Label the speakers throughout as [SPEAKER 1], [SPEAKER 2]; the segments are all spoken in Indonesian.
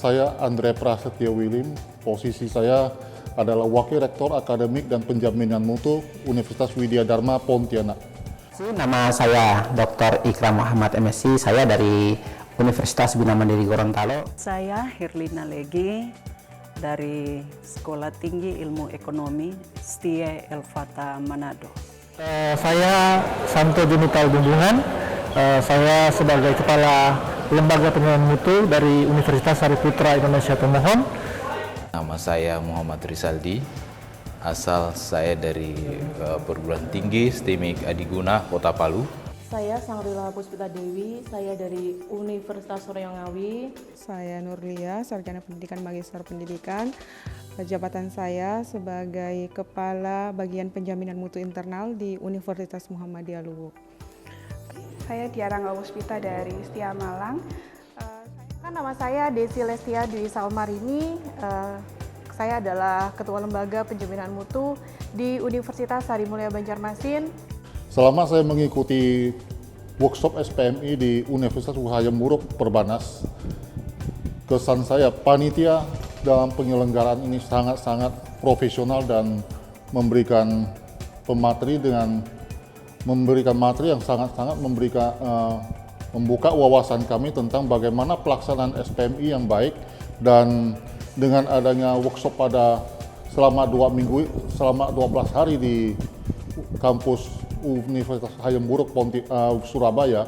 [SPEAKER 1] saya Andre Prasetyo Willim. Posisi saya adalah Wakil Rektor Akademik dan Penjaminan Mutu Universitas Widya Dharma Pontianak.
[SPEAKER 2] Nama saya Dr. Ikram Muhammad MSc, saya dari Universitas Bina Mandiri Gorontalo.
[SPEAKER 3] Saya Herlina Legi dari Sekolah Tinggi Ilmu Ekonomi STIE El-Fatah Manado.
[SPEAKER 4] Saya Santo Junital Bumbungan, saya sebagai Kepala Lembaga Penilaian Mutu dari Universitas Sariputra Indonesia Pemohon.
[SPEAKER 5] Nama saya Muhammad Rizaldi, asal saya dari Perguruan Tinggi STIMIK Adiguna, Kota Palu.
[SPEAKER 6] Saya Sangrila Puspita Dewi, saya dari Universitas Suryangawi.
[SPEAKER 7] Saya Nurlia, Sarjana Pendidikan Magister Pendidikan. Jabatan saya sebagai Kepala Bagian Penjaminan Mutu Internal di Universitas Muhammadiyah Luwu.
[SPEAKER 8] Saya Tiara Puspita dari Setia Malang.
[SPEAKER 6] Nama saya Desi Lestia Dwi Salmarini. Saya adalah Ketua Lembaga Penjaminan Mutu di Universitas Sari Mulia Banjarmasin.
[SPEAKER 1] Selama saya mengikuti workshop SPMI di Universitas Hayam Wuruk Perbanas, kesan saya panitia dalam penyelenggaraan ini sangat-sangat profesional dan memberikan pemateri memberikan materi yang sangat-sangat membuka wawasan kami tentang bagaimana pelaksanaan SPMI yang baik. Dan dengan adanya workshop selama 12 hari di kampus Universitas Hayam Wuruk Surabaya,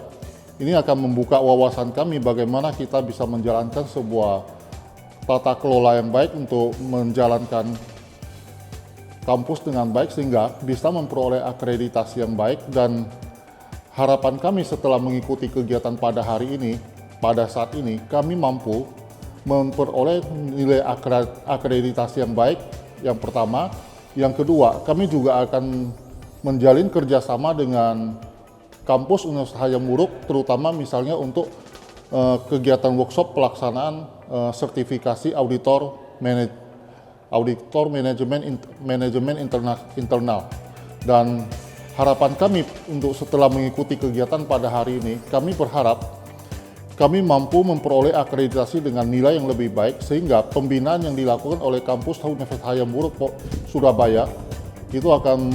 [SPEAKER 1] ini akan membuka wawasan kami bagaimana kita bisa menjalankan sebuah tata kelola yang baik untuk menjalankan kampus dengan baik sehingga bisa memperoleh akreditasi yang baik. Dan harapan kami setelah mengikuti kegiatan pada hari ini, pada saat ini, kami mampu memperoleh nilai akreditasi yang baik, yang pertama. Yang kedua, kami juga akan menjalin kerjasama dengan kampus Universitas Hayam Wuruk, terutama misalnya untuk kegiatan workshop pelaksanaan sertifikasi auditor manajemen internal. Dan harapan kami untuk setelah mengikuti kegiatan pada hari ini, kami berharap kami mampu memperoleh akreditasi dengan nilai yang lebih baik sehingga pembinaan yang dilakukan oleh kampus Universitas Hayam Wuruk Surabaya itu akan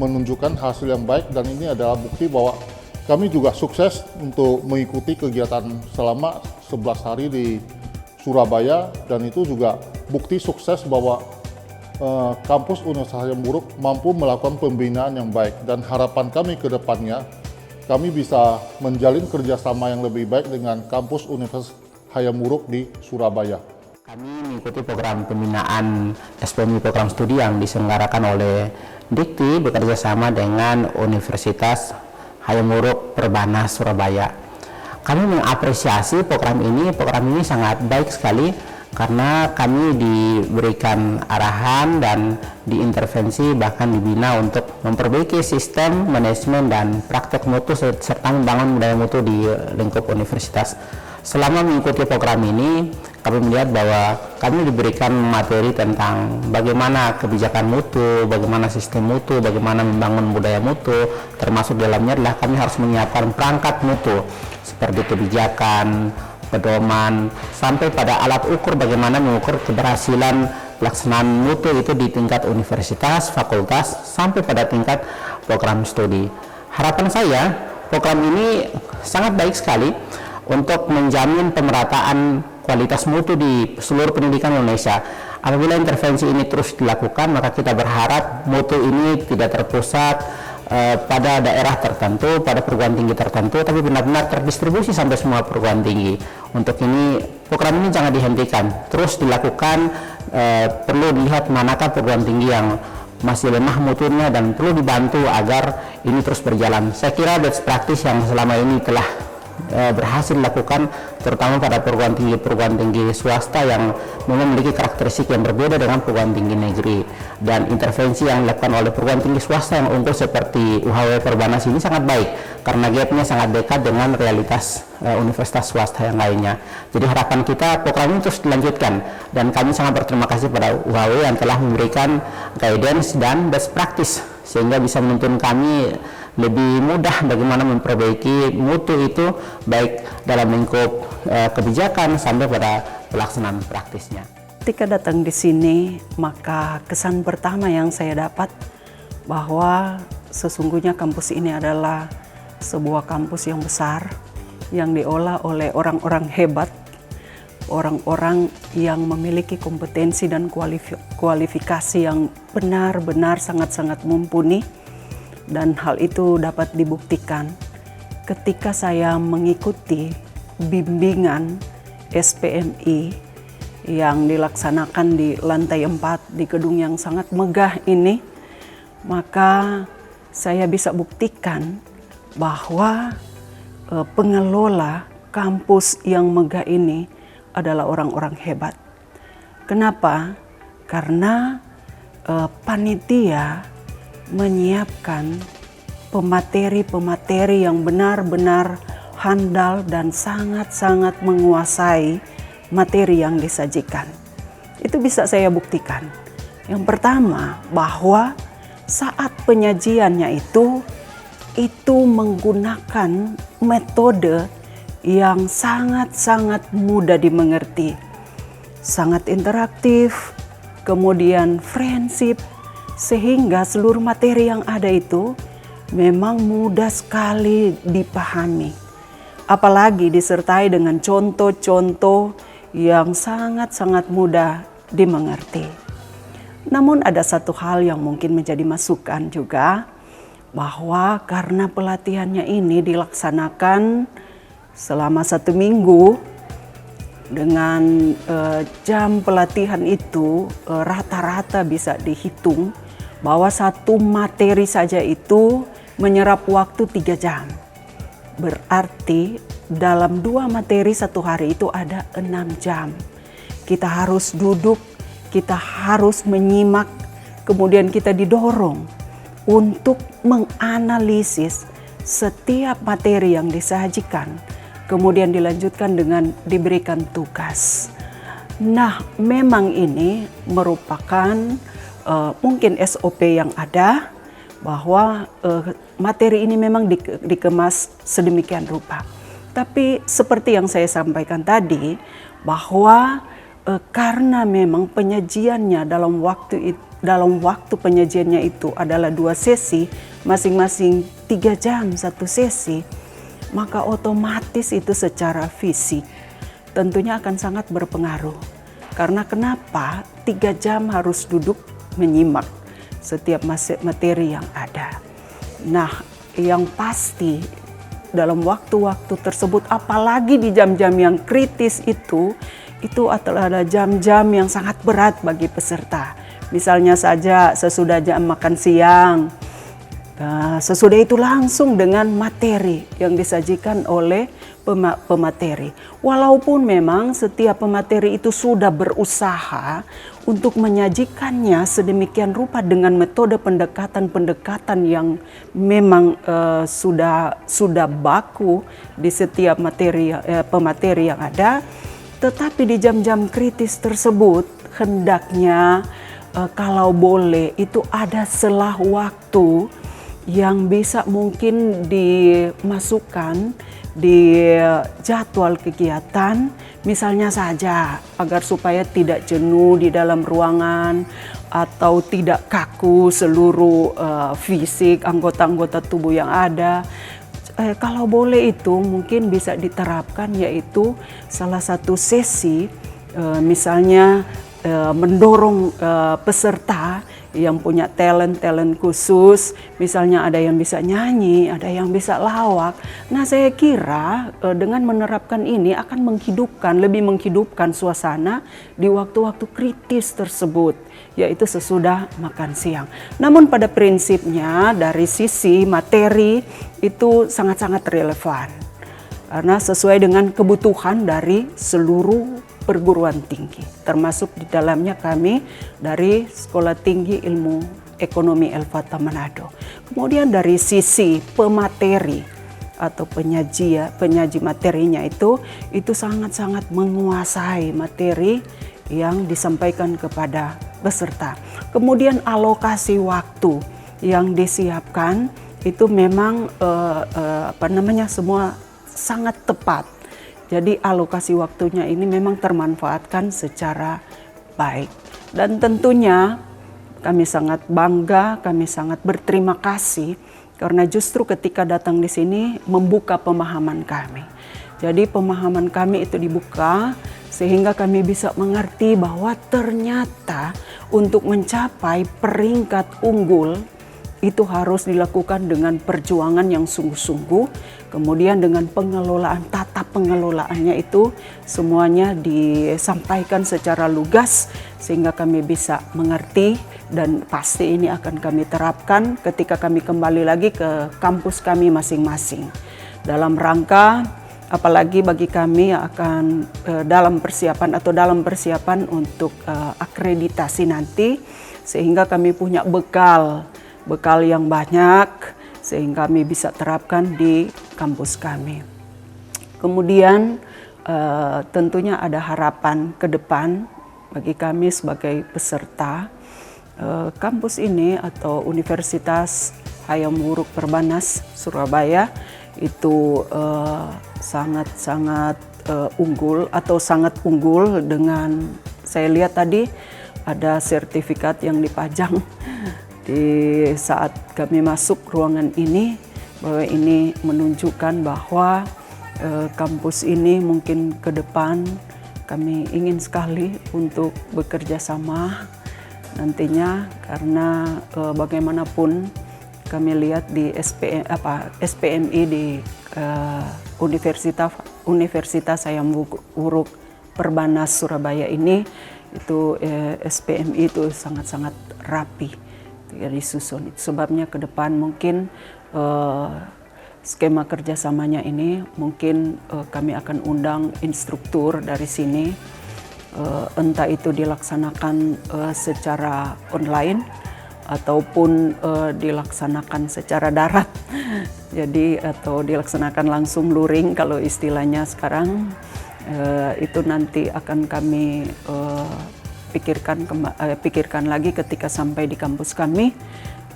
[SPEAKER 1] menunjukkan hasil yang baik. Dan ini adalah bukti bahwa kami juga sukses untuk mengikuti kegiatan selama 11 hari di Surabaya, dan itu juga bukti sukses bahwa kampus Universitas Hayam Wuruk mampu melakukan pembinaan yang baik. Dan harapan kami ke depannya, kami bisa menjalin kerjasama yang lebih baik dengan kampus Universitas Hayam Wuruk di Surabaya.
[SPEAKER 2] Kami mengikuti program pembinaan SPMI program studi yang diselenggarakan oleh Dikti bekerja sama dengan Universitas Hayam Wuruk Perbanas Surabaya. Kami mengapresiasi program ini sangat baik sekali karena kami diberikan arahan dan diintervensi bahkan dibina untuk memperbaiki sistem manajemen dan praktek mutu serta membangun budaya mutu di lingkup universitas. Selama mengikuti program ini, kami melihat bahwa kami diberikan materi tentang bagaimana kebijakan mutu, bagaimana sistem mutu, bagaimana membangun budaya mutu, termasuk dalamnya adalah kami harus menyiapkan perangkat mutu seperti kebijakan, pedoman, sampai pada alat ukur bagaimana mengukur keberhasilan pelaksanaan mutu itu di tingkat universitas, fakultas, sampai pada tingkat program studi. Harapan saya, program ini sangat baik sekali untuk menjamin pemerataan kualitas mutu di seluruh pendidikan Indonesia. Apabila intervensi ini terus dilakukan, maka kita berharap mutu ini tidak terpusat pada daerah tertentu, pada perguruan tinggi tertentu, tapi benar-benar terdistribusi sampai semua perguruan tinggi. Untuk ini, program ini jangan dihentikan, terus dilakukan. Perlu dilihat manakah perguruan tinggi yang masih lemah mutunya dan perlu dibantu agar ini terus berjalan. Saya kira best practice yang selama ini telah berhasil dilakukan terutama pada perguruan tinggi swasta yang memiliki karakteristik yang berbeda dengan perguruan tinggi negeri, dan intervensi yang dilakukan oleh perguruan tinggi swasta yang unggul seperti UHW Perbanas ini sangat baik karena gapnya sangat dekat dengan realitas universitas swasta yang lainnya. Jadi harapan kita program ini terus dilanjutkan, dan kami sangat berterima kasih pada UHW yang telah memberikan guidance dan best practice sehingga bisa menuntun kami lebih mudah bagaimana memperbaiki mutu itu baik dalam lingkup kebijakan sampai pada pelaksanaan praktisnya.
[SPEAKER 3] Ketika datang di sini, maka kesan pertama yang saya dapat bahwa sesungguhnya kampus ini adalah sebuah kampus yang besar, yang diolah oleh orang-orang hebat, orang-orang yang memiliki kompetensi dan kualifikasi yang benar-benar sangat-sangat mumpuni, dan hal itu dapat dibuktikan ketika saya mengikuti bimbingan SPMI yang dilaksanakan di lantai 4 di gedung yang sangat megah ini, maka saya bisa buktikan bahwa pengelola kampus yang megah ini adalah orang-orang hebat. Kenapa? Karena panitia menyiapkan pemateri-pemateri yang benar-benar handal dan sangat-sangat menguasai materi yang disajikan. Itu bisa saya buktikan. Yang pertama, bahwa saat penyajiannya itu menggunakan metode yang sangat-sangat mudah dimengerti, sangat interaktif, kemudian friendship, sehingga seluruh materi yang ada itu memang mudah sekali dipahami. Apalagi disertai dengan contoh-contoh yang sangat-sangat mudah dimengerti. Namun ada satu hal yang mungkin menjadi masukan juga, bahwa karena pelatihannya ini dilaksanakan selama 1 minggu, dengan jam pelatihan itu rata-rata bisa dihitung bahwa satu materi saja itu menyerap waktu 3 jam. Berarti dalam 2 materi 1 hari itu ada 6 jam. Kita harus duduk, kita harus menyimak, kemudian kita didorong untuk menganalisis setiap materi yang disajikan, kemudian dilanjutkan dengan diberikan tugas. Nah, memang ini merupakan mungkin SOP yang ada, bahwa materi ini memang dikemas sedemikian rupa. Tapi seperti yang saya sampaikan tadi, bahwa karena memang penyajiannya dalam waktu penyajiannya itu adalah 2 sesi, masing-masing 3 jam 1 sesi, maka otomatis itu secara fisik tentunya akan sangat berpengaruh. Karena kenapa 3 jam harus duduk menyimak setiap materi yang ada. Nah, yang pasti dalam waktu-waktu tersebut, apalagi di jam-jam yang kritis itu adalah jam-jam yang sangat berat bagi peserta. Misalnya saja sesudah jam makan siang, sesudah itu langsung dengan materi yang disajikan oleh pemateri. Walaupun memang setiap pemateri itu sudah berusaha untuk menyajikannya sedemikian rupa dengan metode pendekatan-pendekatan yang memang sudah baku di setiap pemateri yang ada, tetapi di jam-jam kritis tersebut hendaknya kalau boleh itu ada selah waktu yang bisa mungkin dimasukkan di jadwal kegiatan, misalnya saja agar supaya tidak jenuh di dalam ruangan atau tidak kaku seluruh fisik anggota-anggota tubuh yang ada. Kalau boleh itu mungkin bisa diterapkan, yaitu salah satu sesi misalnya mendorong peserta yang punya talent khusus, misalnya ada yang bisa nyanyi, ada yang bisa lawak. Nah, saya kira dengan menerapkan ini akan lebih menghidupkan suasana di waktu-waktu kritis tersebut, yaitu sesudah makan siang. Namun pada prinsipnya dari sisi materi itu sangat-sangat relevan, karena sesuai dengan kebutuhan dari seluruh perguruan tinggi, termasuk di dalamnya kami dari Sekolah Tinggi Ilmu Ekonomi El-Fatah Manado. Kemudian dari sisi pemateri atau penyaji materinya itu sangat-sangat menguasai materi yang disampaikan kepada peserta. Kemudian alokasi waktu yang disiapkan itu memang semua sangat tepat. Jadi alokasi waktunya ini memang termanfaatkan secara baik. Dan tentunya kami sangat bangga, kami sangat berterima kasih karena justru ketika datang di sini membuka pemahaman kami. Jadi pemahaman kami itu dibuka sehingga kami bisa mengerti bahwa ternyata untuk mencapai peringkat unggul itu harus dilakukan dengan perjuangan yang sungguh-sungguh, kemudian dengan pengelolaan, tata pengelolaannya itu semuanya disampaikan secara lugas sehingga kami bisa mengerti, dan pasti ini akan kami terapkan ketika kami kembali lagi ke kampus kami masing-masing. Dalam rangka, apalagi bagi kami yang akan dalam persiapan untuk akreditasi nanti, sehingga kami punya bekal yang banyak sehingga kami bisa terapkan di kampus kami. Kemudian tentunya ada harapan ke depan bagi kami sebagai peserta. Kampus ini atau Universitas Hayam Wuruk Perbanas Surabaya itu sangat-sangat unggul atau sangat unggul dengan, saya lihat tadi ada sertifikat yang dipajang di saat kami masuk ruangan ini, bahwa ini menunjukkan bahwa kampus ini mungkin ke depan kami ingin sekali untuk bekerja sama nantinya, karena bagaimanapun kami lihat di SPMI di Universitas Hayam Wuruk Perbanas Surabaya ini, itu SPMI itu sangat-sangat rapi disusun. Sebabnya ke depan mungkin skema kerjasamanya ini mungkin kami akan undang instruktur dari sini, entah itu dilaksanakan secara online ataupun dilaksanakan secara darat, jadi atau dilaksanakan langsung luring kalau istilahnya sekarang. Itu nanti akan kami pikirkan lagi ketika sampai di kampus kami.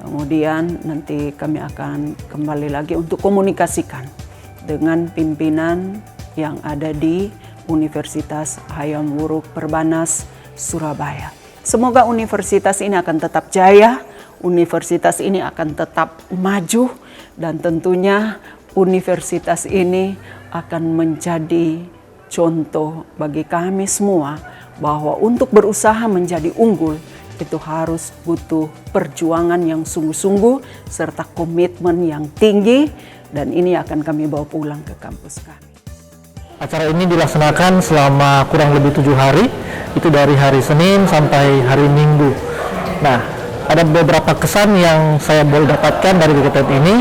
[SPEAKER 3] Kemudian nanti kami akan kembali lagi untuk komunikasikan dengan pimpinan yang ada di Universitas Hayam Wuruk Perbanas Surabaya. Semoga universitas ini akan tetap jaya, universitas ini akan tetap maju, dan tentunya universitas ini akan menjadi contoh bagi kami semua bahwa untuk berusaha menjadi unggul itu harus butuh perjuangan yang sungguh-sungguh serta komitmen yang tinggi, dan ini akan kami bawa pulang ke kampus kami.
[SPEAKER 4] Acara ini dilaksanakan selama kurang lebih 7 hari, itu dari hari Senin sampai hari Minggu. Nah, ada beberapa kesan yang saya boleh dapatkan dari kegiatan ini.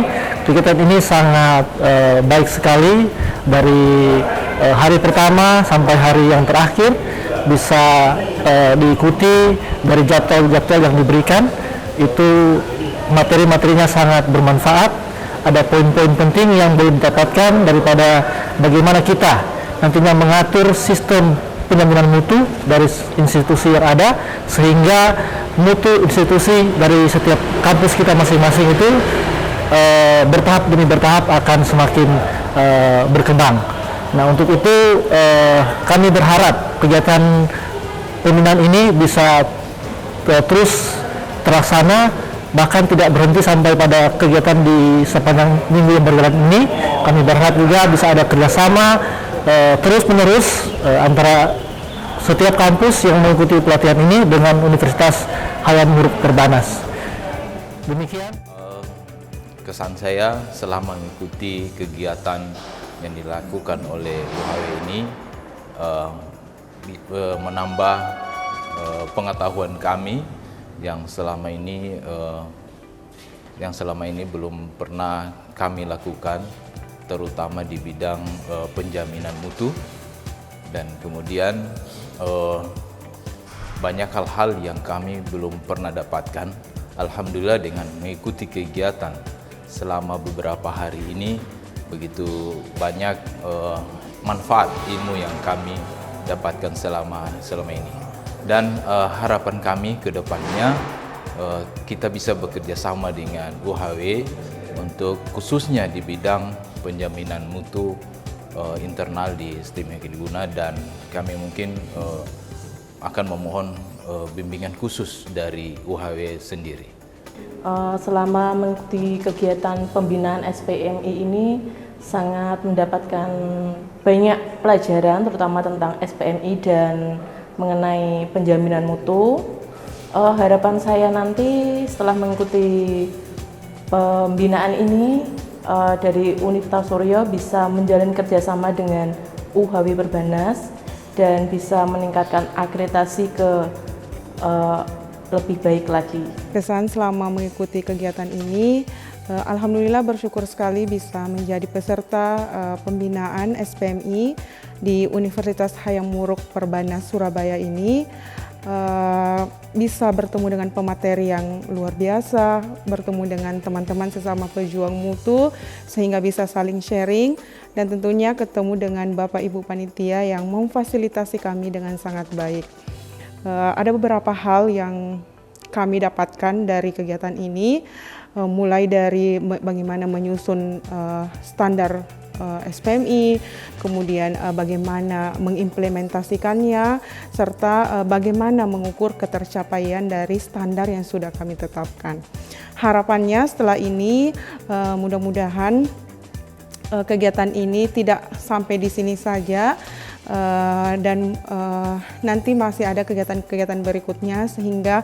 [SPEAKER 4] Kegiatan ini sangat baik sekali, dari hari pertama sampai hari yang terakhir bisa diikuti dari jadwal-jadwal yang diberikan. Itu materi-materinya sangat bermanfaat. Ada poin-poin penting yang boleh didapatkan daripada bagaimana kita nantinya mengatur sistem penjaminan mutu dari institusi yang ada, sehingga mutu institusi dari setiap kampus kita masing-masing itu bertahap demi bertahap akan semakin berkembang. Nah, untuk itu kami berharap kegiatan pembinaan ini bisa terus terlaksana, bahkan tidak berhenti sampai pada kegiatan di sepanjang minggu yang berjalan ini. Kami berharap juga bisa ada kerjasama terus-menerus antara setiap kampus yang mengikuti pelatihan ini dengan Universitas Hayam Wuruk Perbanas. Demikian.
[SPEAKER 5] Kesan saya selama mengikuti kegiatan yang dilakukan oleh UHW ini menambah pengetahuan kami yang selama ini belum pernah kami lakukan, terutama di bidang penjaminan mutu. Dan kemudian banyak hal-hal yang kami belum pernah dapatkan. Alhamdulillah dengan mengikuti kegiatan selama beberapa hari ini, begitu banyak manfaat ilmu yang kami dapatkan selama ini. Dan harapan kami ke depannya kita bisa bekerja sama dengan UHW untuk khususnya di bidang penjaminan mutu internal di STEM Guna, dan kami mungkin akan memohon bimbingan khusus dari UHW sendiri.
[SPEAKER 9] Selama mengikuti kegiatan pembinaan SPMI ini sangat mendapatkan banyak pelajaran, terutama tentang SPMI dan mengenai penjaminan mutu. Harapan saya nanti setelah mengikuti pembinaan ini dari Universitas Suryo bisa menjalin kerjasama dengan UHW Perbanas dan bisa meningkatkan akreditasi ke lebih baik lagi.
[SPEAKER 7] Kesan selama mengikuti kegiatan ini, alhamdulillah bersyukur sekali bisa menjadi peserta pembinaan SPMI di Universitas Hayam Wuruk Perbanas Surabaya ini. Bisa bertemu dengan pemateri yang luar biasa, bertemu dengan teman-teman sesama pejuang mutu sehingga bisa saling sharing, dan tentunya ketemu dengan Bapak Ibu Panitia yang memfasilitasi kami dengan sangat baik. Ada beberapa hal yang kami dapatkan dari kegiatan ini, mulai dari bagaimana menyusun standar SPMI, kemudian bagaimana mengimplementasikannya, serta bagaimana mengukur ketercapaian dari standar yang sudah kami tetapkan. Harapannya setelah ini mudah-mudahan kegiatan ini tidak sampai di sini saja, dan nanti masih ada kegiatan-kegiatan berikutnya, sehingga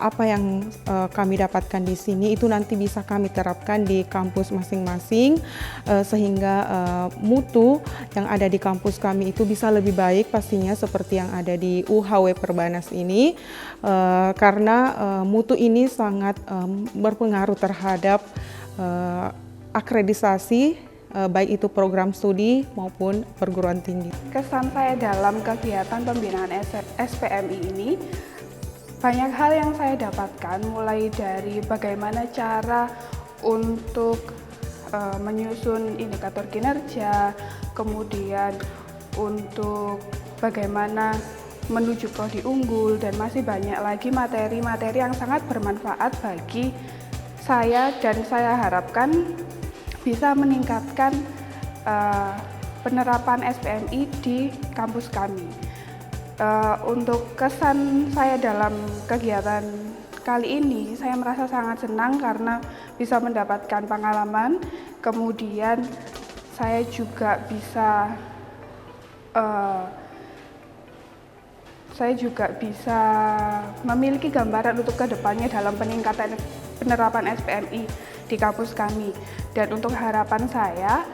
[SPEAKER 7] apa yang kami dapatkan di sini itu nanti bisa kami terapkan di kampus masing-masing, sehingga mutu yang ada di kampus kami itu bisa lebih baik pastinya seperti yang ada di UHW Perbanas ini, karena mutu ini sangat berpengaruh terhadap akreditasi, baik itu program studi maupun perguruan tinggi.
[SPEAKER 8] Kesan saya dalam kegiatan pembinaan SPMI ini, banyak hal yang saya dapatkan, mulai dari bagaimana cara untuk menyusun indikator kinerja, kemudian untuk bagaimana menuju prodi unggul, dan masih banyak lagi materi-materi yang sangat bermanfaat bagi saya, dan saya harapkan bisa meningkatkan penerapan SPMI di kampus kami. Untuk kesan saya dalam kegiatan kali ini, saya merasa sangat senang karena bisa mendapatkan pengalaman, kemudian saya juga bisa memiliki gambaran untuk kedepannya dalam peningkatan penerapan SPMI di kampus kami. Dan untuk harapan saya,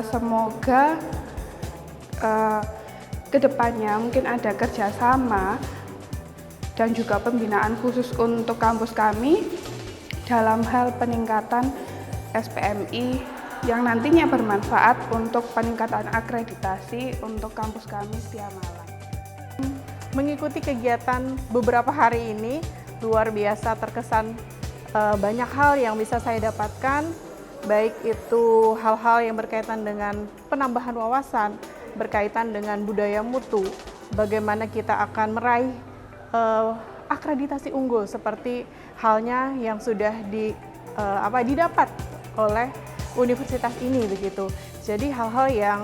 [SPEAKER 8] semoga kedepannya mungkin ada kerjasama dan juga pembinaan khusus untuk kampus kami dalam hal peningkatan SPMI yang nantinya bermanfaat untuk peningkatan akreditasi untuk kampus kami Setia Malang.
[SPEAKER 6] Mengikuti kegiatan beberapa hari ini luar biasa terkesan, banyak hal yang bisa saya dapatkan, baik itu hal-hal yang berkaitan dengan penambahan wawasan, berkaitan dengan budaya mutu, bagaimana kita akan meraih akreditasi unggul seperti halnya yang sudah didapat oleh universitas ini begitu. Jadi hal-hal yang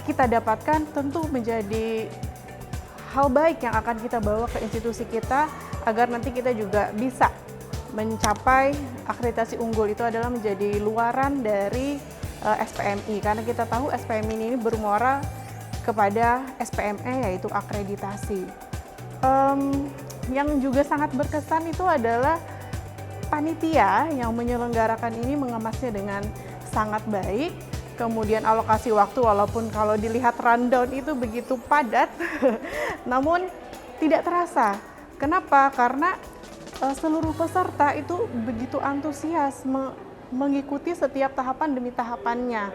[SPEAKER 6] kita dapatkan tentu menjadi hal baik yang akan kita bawa ke institusi kita agar nanti kita juga bisa mencapai akreditasi unggul. Itu adalah menjadi luaran dari SPMI, karena kita tahu SPMI ini bermuara kepada SPME, yaitu akreditasi. Yang juga sangat berkesan itu adalah panitia yang menyelenggarakan ini mengemasnya dengan sangat baik. Kemudian alokasi waktu, walaupun kalau dilihat rundown itu begitu padat, namun tidak terasa. Kenapa? Karena seluruh peserta itu begitu antusias mengikuti setiap tahapan demi tahapannya.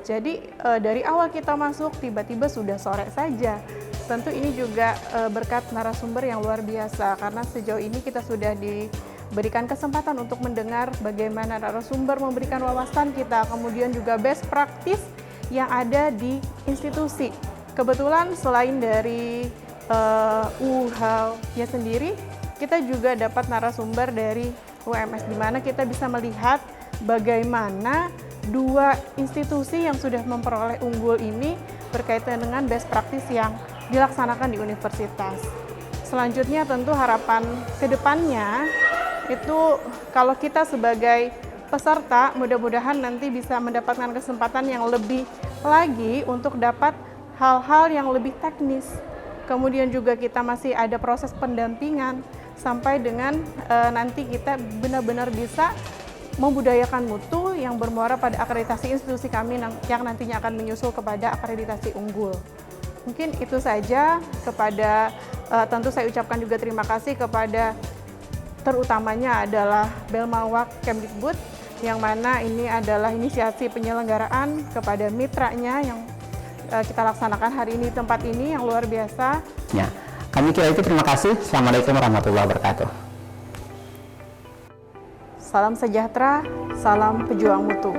[SPEAKER 6] Jadi dari awal kita masuk tiba-tiba sudah sore saja. Tentu ini juga berkat narasumber yang luar biasa, karena sejauh ini kita sudah diberikan kesempatan untuk mendengar bagaimana narasumber memberikan wawasan kita, kemudian juga best practice yang ada di institusi. Kebetulan selain dari UHW-nya sendiri, kita juga dapat narasumber dari UMS, di mana kita bisa melihat bagaimana dua institusi yang sudah memperoleh unggul ini berkaitan dengan best practice yang dilaksanakan di universitas. Selanjutnya tentu harapan ke depannya itu kalau kita sebagai peserta mudah-mudahan nanti bisa mendapatkan kesempatan yang lebih lagi untuk dapat hal-hal yang lebih teknis. Kemudian juga kita masih ada proses pendampingan sampai dengan nanti kita benar-benar bisa membudayakan mutu yang bermuara pada akreditasi institusi kami yang nantinya akan menyusul kepada akreditasi unggul. Mungkin itu saja. Kepada tentu saya ucapkan juga terima kasih kepada terutamanya adalah Belmawak Kemdikbud yang mana ini adalah inisiasi penyelenggaraan kepada mitranya yang kita laksanakan hari ini di tempat ini yang luar biasa.
[SPEAKER 2] Ya, kami kira itu terima kasih. Assalamualaikum warahmatullahi wabarakatuh.
[SPEAKER 6] Salam sejahtera, salam pejuang mutu.